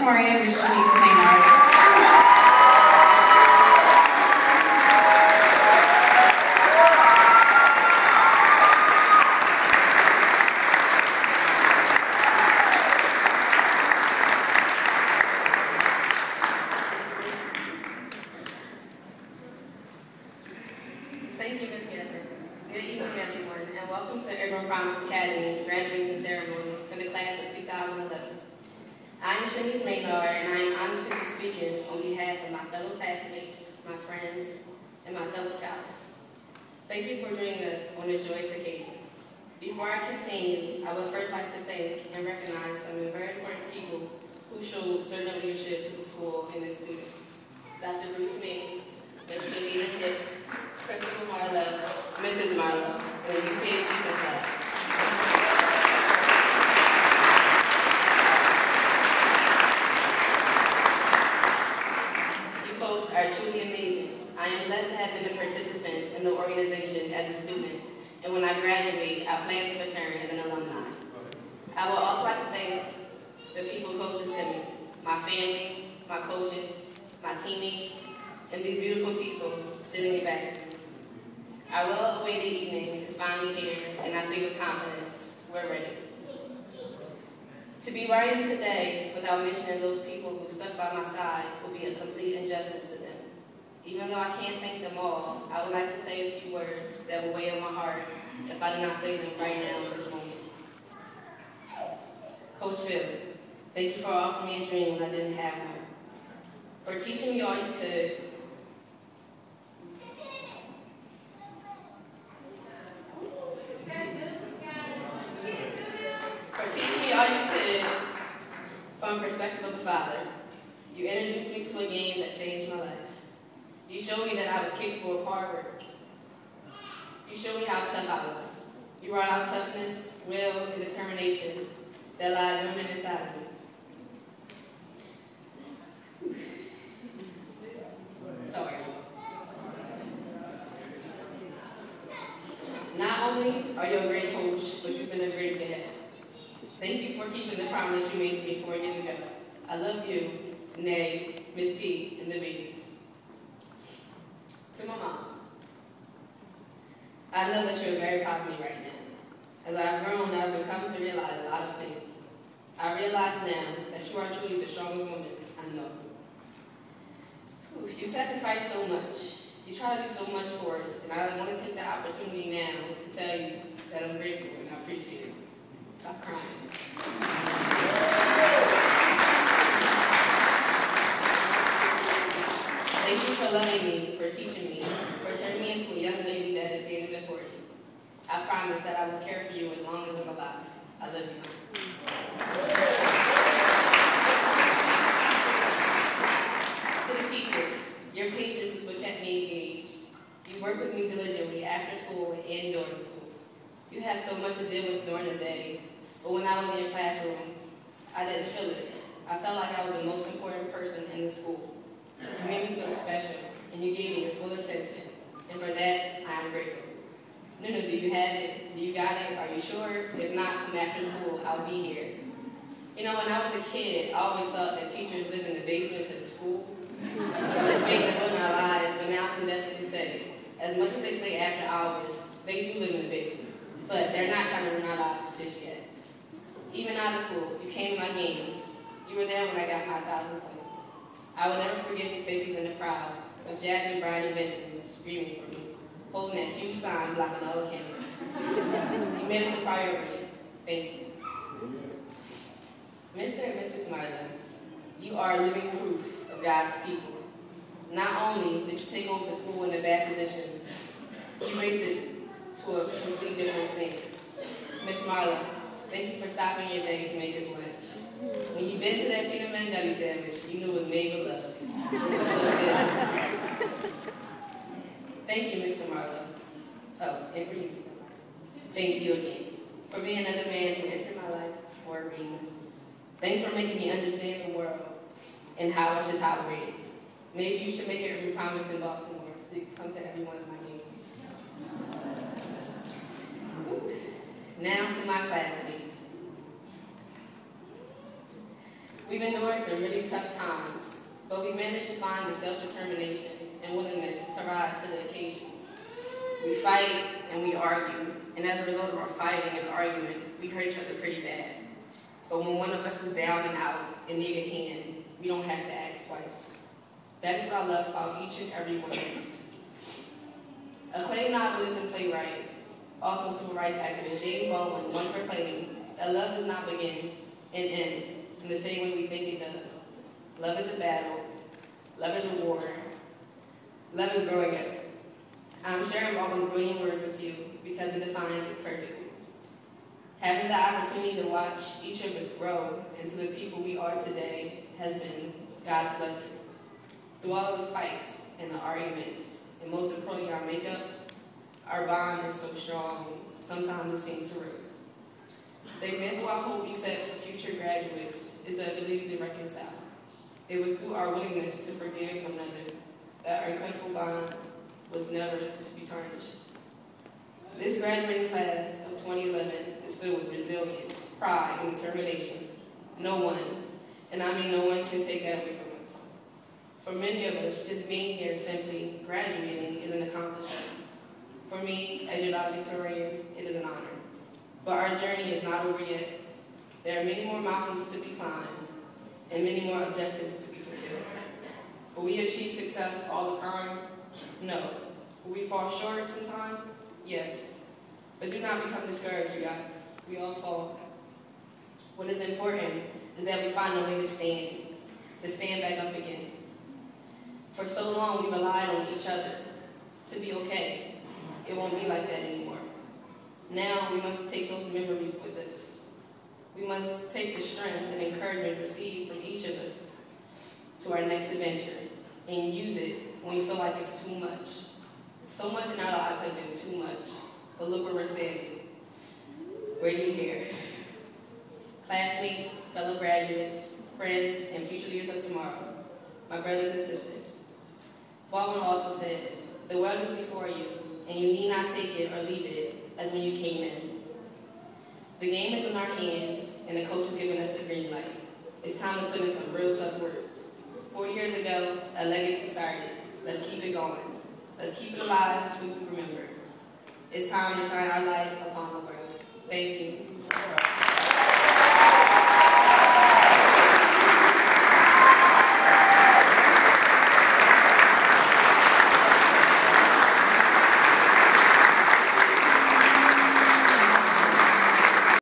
Valedictorian, Ms. Shanice Maynard. Thank you, Ms. Gatlin. Good evening, everyone, and welcome to UrbanPromise Academy's graduation ceremony for the class of 2011. I am Shanice Maynard, and I am honored to be speaking on behalf of my fellow classmates, my friends, and my fellow scholars. Thank you for joining us on this joyous occasion. Before I continue, I would first like to thank and recognize some very important people who showed servant leadership to the school and its students. Dr. Bruce May, Ms. Shavina Hicks, Principal Marlowe, Mrs. Marlowe, and the UK Teachers Lab. You folks are truly amazing. I am blessed to have been a participant in the organization as a student, and when I graduate, I plan to return as an alumni. I would also like to thank the people closest to me, my family, my coaches, my teammates, and these beautiful people sitting in back. Our well-awaited evening is finally here, and I say with confidence, we're ready. To be where I am today without mentioning those people who stuck by my side would be a complete injustice to them. Even though I can't thank them all, I would like to say a few words that will weigh on my heart if I do not say them right now in this moment. Coach Phil, thank you for offering me a dream when I didn't have one. For teaching me all you could, from the perspective of a father. You introduced me to a game that changed my life. You showed me that I was capable of hard work. You showed me how tough I was. You brought out toughness, will, and determination that lied dormant inside of me. Sorry. Not only are you a great coach, but you've been a great dad. Thank you for keeping the promise you made to me 4 years ago. I love you, Nay, Miss T, and the babies. To my mom, I know that you're very proud of me right now. As I've grown, I've become to realize a lot of things. I realize now that you are truly the strongest woman I know. You sacrifice so much. You try to do so much for us, and I want to take the opportunity now to tell you that I'm grateful and I appreciate it. Stop crying. Thank you for loving me, for teaching me, for turning me into a young lady that is standing before you. I promise that I will care for you as long as I'm alive. I love you. To the teachers, your patience is what kept me engaged. You work with me diligently after school and during school. You have so much to deal with during the day, but when I was in your classroom, I didn't feel it. I felt like I was the most important person in the school. You made me feel special, and you gave me your full attention, and for that, I am grateful. Nunu, do you have it? Do you got it? Are you sure? If not, come after school. I'll be here. You know, when I was a kid, I always thought that teachers lived in the basements of the school. It was making a run in our lives, but now I can definitely say, as much as they stay after hours, they do live in the basement. But they're not trying to run our lives just yet. Even out of school, you came to my games. You were there when I got my 1,000 points. I will never forget the faces in the crowd of Jasmine, Brian, and Vincent screaming for me, holding that huge sign blocking all the cameras. You made us a priority. Thank you. Mr. and Mrs. Marlowe, you are living proof of God's people. Not only did you take over the school in a bad position, you raised it to a completely different standard. Miss Marlowe, thank you for stopping your day to make us lunch. When you bit to that peanut butter and jelly sandwich, you knew it was made with love. It was so good. Thank you, Mr. Marlowe. Oh, and for you, Mr. Marlowe. Thank you again for being another man who entered my life for a reason. Thanks for making me understand the world and how I should tolerate it. Maybe you should make it a promise in Baltimore so you can come to every one of my games. Now to my classmates. We've endured some really tough times, but we managed to find the self-determination and willingness to rise to the occasion. We fight and we argue, and as a result of our fighting and argument, we hurt each other pretty bad. But when one of us is down and out and need a hand, we don't have to ask twice. That is what I love about each and every one of us. Acclaimed novelist and playwright, also civil rights activist Jane Baldwin once proclaimed that love does not begin and end in the same way we think it does. Love is a battle. Love is a war. Love is growing up. I'm sharing Baldwin's brilliant words with you because it defines us perfectly. Having the opportunity to watch each of us grow into the people we are today has been God's blessing. Through all the fights and the arguments, and most importantly our makeups, our bond is so strong, sometimes it seems surreal. The example I hope we set for future graduates is the ability to reconcile. It was through our willingness to forgive one another that our incredible bond was never to be tarnished. This graduating class of 2011 is filled with resilience, pride, and determination. No one, and I mean no one, can take that away from us. For many of us, just being here, simply graduating, is an accomplishment. For me, as your valedictorian, it is an honor. But our journey is not over yet. There are many more mountains to be climbed, and many more objectives to be fulfilled. Will we achieve success all the time? No. Will we fall short sometime? Yes. But do not become discouraged, you guys. We all fall. What is important is that we find a way to stand back up again. For so long, we relied on each other to be okay. It won't be like that anymore. Now, we must take those memories with us. We must take the strength and encouragement received from each of us to our next adventure and use it when we feel like it's too much. So much in our lives has been too much, but look where we're standing. Ready here. Classmates, fellow graduates, friends, and future leaders of tomorrow, my brothers and sisters. Baldwin also said, the world is before you, and you need not take it or leave it as when you came in. The game is in our hands, and the coach is giving us the green light. It's time to put in some real tough work. 4 years ago, a legacy started. Let's keep it going. Let's keep it alive so we remember. It's time to shine our light upon the world. Thank you.